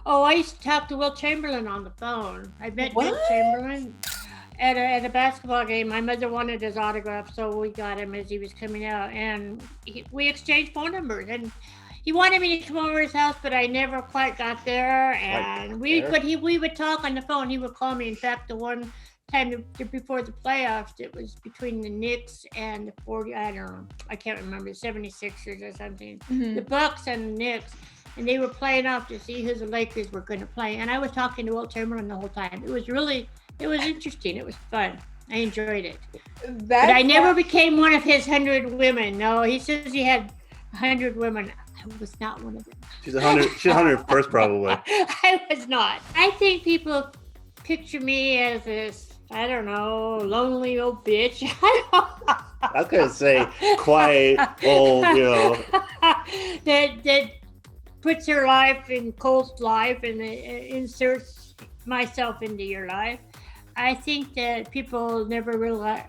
Oh, I used to talk to Will Chamberlain on the phone. I met What? Will Chamberlain at a basketball game. My mother wanted his autograph, so we got him as he was coming out, and we exchanged phone numbers. And he wanted me to come over to his house, but I never quite got there. And we would talk on the phone. He would call me. In fact, the one time before the playoffs, it was between the Knicks and the 40. I don't know. I can't remember, the 76ers or something. The Bucks and the Knicks. And they were playing off to see who the Lakers were going to play. And I was talking to Will Chamberlain the whole time. It was interesting. It was fun. I enjoyed it. But I never became one of his 100 women. No, he says he had 100 women. I was not one of them. She's 100. She's 100 first, probably. I was not. I think people picture me as this, I don't know, lonely old bitch. I was going to say quiet, old, that puts her life in Colt's life and inserts myself into your life. I think that people never realize.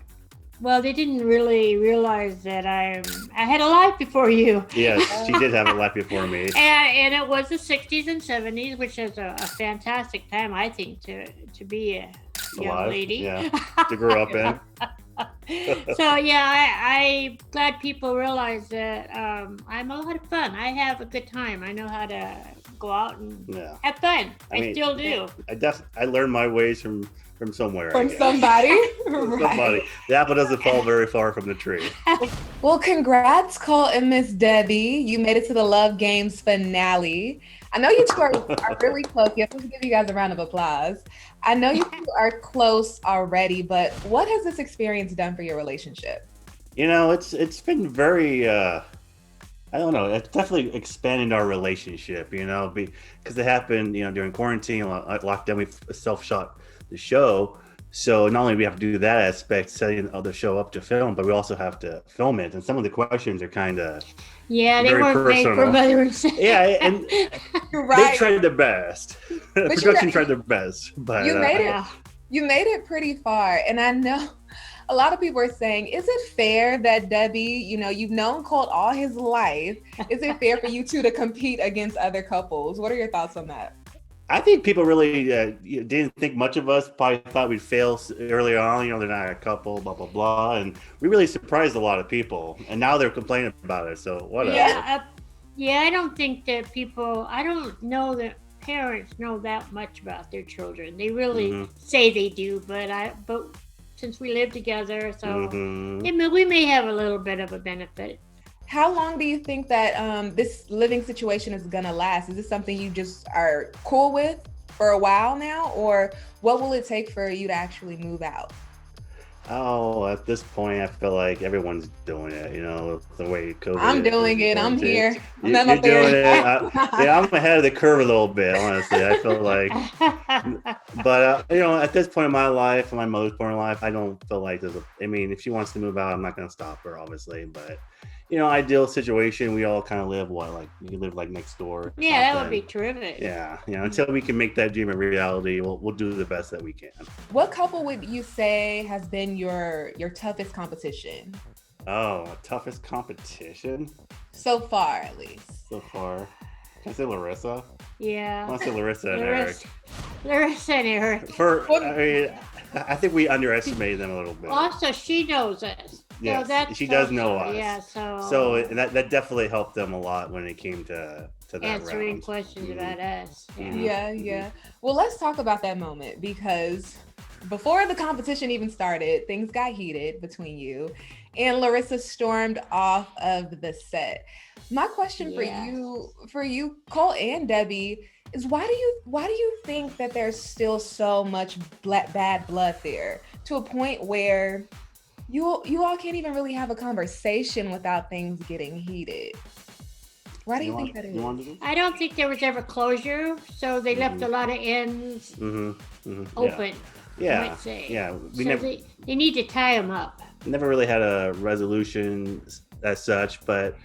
Well, they didn't really realize that I had a life before you. Yes, she did have a life before me. And it was the 60s and 70s, which is a fantastic time, I think, to be a young lady. Yeah, to grow up in. So, yeah, I'm glad people realize that I'm a lot of fun. I have a good time. I know how to go out and have fun. I still do. I learned my ways from somewhere. From somebody. From somebody. The apple doesn't fall very far from the tree. Well, congrats, Colt and Miss Debbie. You made it to the Love Games finale. I know you two are really close. Yes, let's give you guys a round of applause. I know you two are close already, but what has this experience done for your relationship? It's been very, I don't know, it's definitely expanded our relationship, because it happened, during quarantine, lockdown, we self-shot the show. So not only do we have to do that aspect, setting the show up to film, but we also have to film it. And some of the questions are kind of they weren't made for mothers. Yeah, and right. They tried their best. Production tried their best, but you made it. You made it pretty far, and I know a lot of people are saying, "Is it fair that Debbie, you've known Colt all his life? Is it fair for you two to compete against other couples?" What are your thoughts on that? I think people really didn't think much of us. Probably thought we'd fail early on. They're not a couple, blah, blah, blah. And we really surprised a lot of people. And now they're complaining about it. So whatever. Yeah, I don't think that I don't know that parents know that much about their children. They really say they do, but since we live together, so we may have a little bit of a benefit. How long do you think that this living situation is gonna last? Is this something you just are cool with for a while now, or what will it take for you to actually move out? Oh, at this point, I feel like everyone's doing it. The way COVID. I'm doing it. I'm here. You're doing it. I'm ahead of the curve a little bit, honestly. I feel like, but at this point in my life, in my mother's point in life, I don't feel like if she wants to move out, I'm not going to stop her, obviously, but. Ideal situation. We all kind of live you live next door. Yeah, that would be terrific. Yeah, until we can make that dream a reality, we'll do the best that we can. What couple would you say has been your toughest competition? Oh, toughest competition? So far, at least. So far. Can I say Larissa? Yeah. I want to say Larissa and Eric. Larissa and Eric. I think we underestimated them a little bit. Also, she knows us. Yes, so she does know us. Yeah, so that definitely helped them a lot when it came to that answering round. questions about us. Yeah. Well, let's talk about that moment, because before the competition even started, things got heated between you, and Larissa stormed off of the set. My question for you, Colt and Debbie, is why do you think that there's still so much bad blood there, to a point where you all can't even really have a conversation without things getting heated? Why do you think that is? I don't think there was ever closure, so they left a lot of ends open. Yeah, I might say. Yeah. They need to tie them up. Never really had a resolution as such, but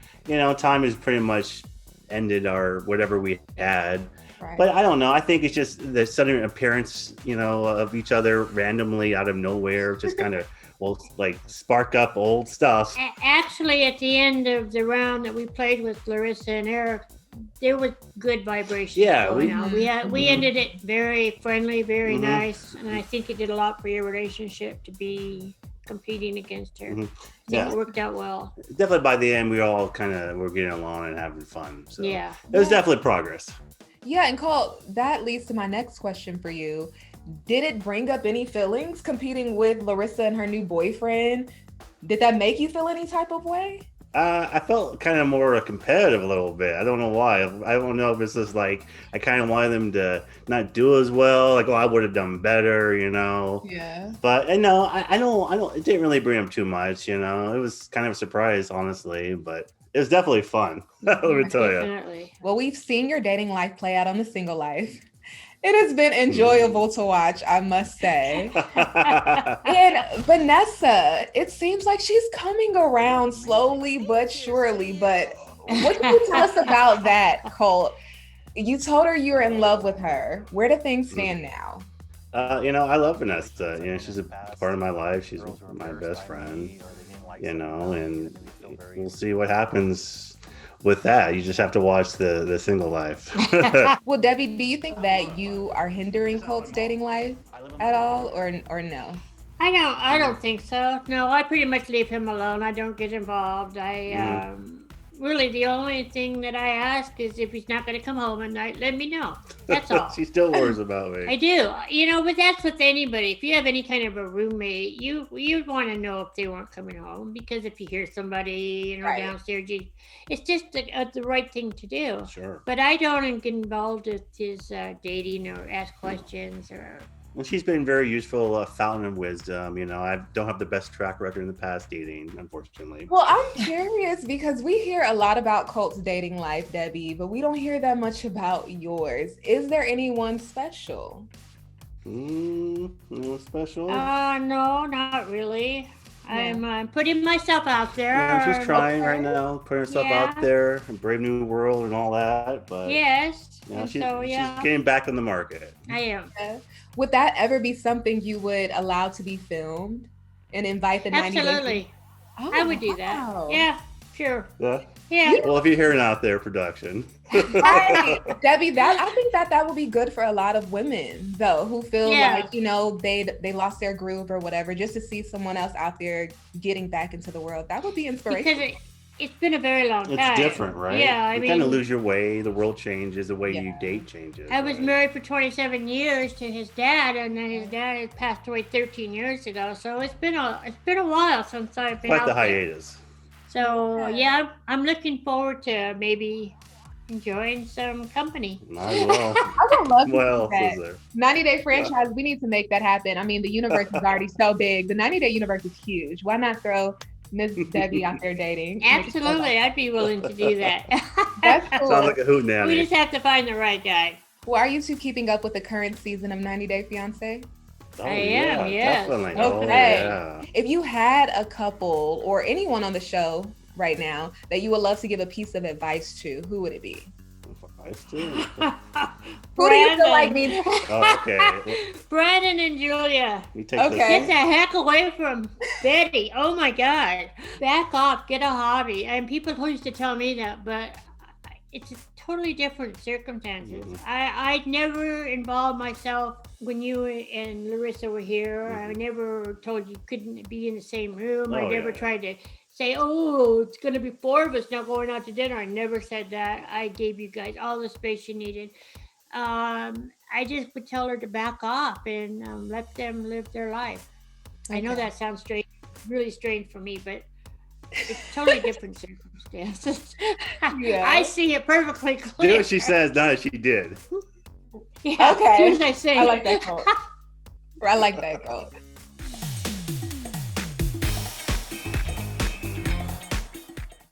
time has pretty much ended our whatever we had. Right. But I don't know. I think it's just the sudden appearance, of each other randomly out of nowhere, just kind of spark up old stuff. Actually, at the end of the round that we played with Larissa and Eric, there was good vibrations Yeah, going on. We Mhm. ended it very friendly, very Mhm. nice, and I think it did a lot for your relationship to be competing against her. Mhm. I think Yeah, it worked out well. definitely by the end, we all kind of were getting along and having fun. So Yeah. it was Yeah. definitely progress. Yeah, and Colt, that leads to my next question for you. Did it bring up any feelings competing with Larissa and her new boyfriend? Did that make you feel any type of way? I felt kind of more competitive a little bit. I don't know why. I don't know if it's just like I kind of wanted them to not do as well. Like, oh, I would have done better, you know. Yeah. But and no, I don't. It didn't really bring up too much, you know. It was kind of a surprise, honestly, but it was definitely fun. Let me tell you. Definitely. Well, we've seen your dating life play out on the single life. It has been enjoyable to watch, I must say. And Vanessa, it seems like she's coming around slowly but surely. But what can you tell us about that, Colt? You told her you were in love with her. Where do things stand now? You know, I love Vanessa. You know, she's a part of my life. She's my best friend. You know, and we'll see what happens with that. You just have to watch the single life. Well, Debbie, do you think that you are hindering Colt's dating life at all, or no? I don't think so. No, I pretty much leave him alone. I don't get involved. Really the only thing that I ask is if he's not going to come home at night, let me know. That's all. She still worries about me. I do. You know, but that's with anybody. If you have any kind of a roommate, you'd want to know if they weren't coming home, because if you hear somebody, you know, Right. downstairs, it's just the right thing to do. Sure. But I don't get involved with his dating or ask questions or. Well, she's been very useful, fountain of wisdom. You know, I don't have the best track record in the past dating, unfortunately. Well, I'm curious because we hear a lot about Colt's dating life, Debbie, but we don't hear that much about yours. Is there anyone special? No special. No, not really. I'm putting myself out there. Yeah, she's trying right now, putting herself out there, a brave new world and all that. But yes, you know, and she's so getting back on the market. I am. Would that ever be something you would allow to be filmed and invite the 90 Absolutely. Oh, I would do that. wow. Yeah, sure. Yeah. Yeah. Well, if you're hearing out there, production. Right. Debbie, I think that would be good for a lot of women though, who feel like, you know, they lost their groove or whatever, just to see someone else out there getting back into the world. That would be inspirational. Because it's been a very long time. It's different, right? Yeah, I you mean, kind of lose your way. The world changes. The way you date changes. I was married for 27 years to his dad, and then his dad had passed away 13 years ago. So it's been a while since I've been quite out the there. hiatus. So yeah, I'm looking forward to maybe enjoying some company. Might as well. I would love to What see else that. is there? 90-day franchise, we need to make that happen. I mean, the universe is already so big. The 90-day universe is huge. Why not throw Miss Debbie out there dating? Absolutely, I'd be willing to do that. That's cool. Sounds like a hoot now. We just have to find the right guy. Well, are you two keeping up with the current season of 90 Day Fiancé? Oh, I am, yes. Definitely. Okay. Oh, yeah. If you had a couple or anyone on the show right now that you would love to give a piece of advice to, who would it be? Who do you feel like needs? Oh, okay. Brandon and Julia. We take Okay. Get the heck away from Betty. Oh my God. Back off. Get a hobby. And people used to tell me that, but it's totally different circumstances. Mhm. I never involved myself when you and Larissa were here. I never told you couldn't be in the same room. I Oh, never yeah. tried to say, oh, it's going to be 4 of us now going out to dinner. I never said that. I gave you guys all the space you needed. I just would tell her to back off and let them live their life. I know Okay. that sounds strange, really strange for me, but it's totally different circumstances. Yeah. I see it perfectly clear. Do what she says, not as she did. Yeah, Okay. do as I say. I like that quote. I like that quote.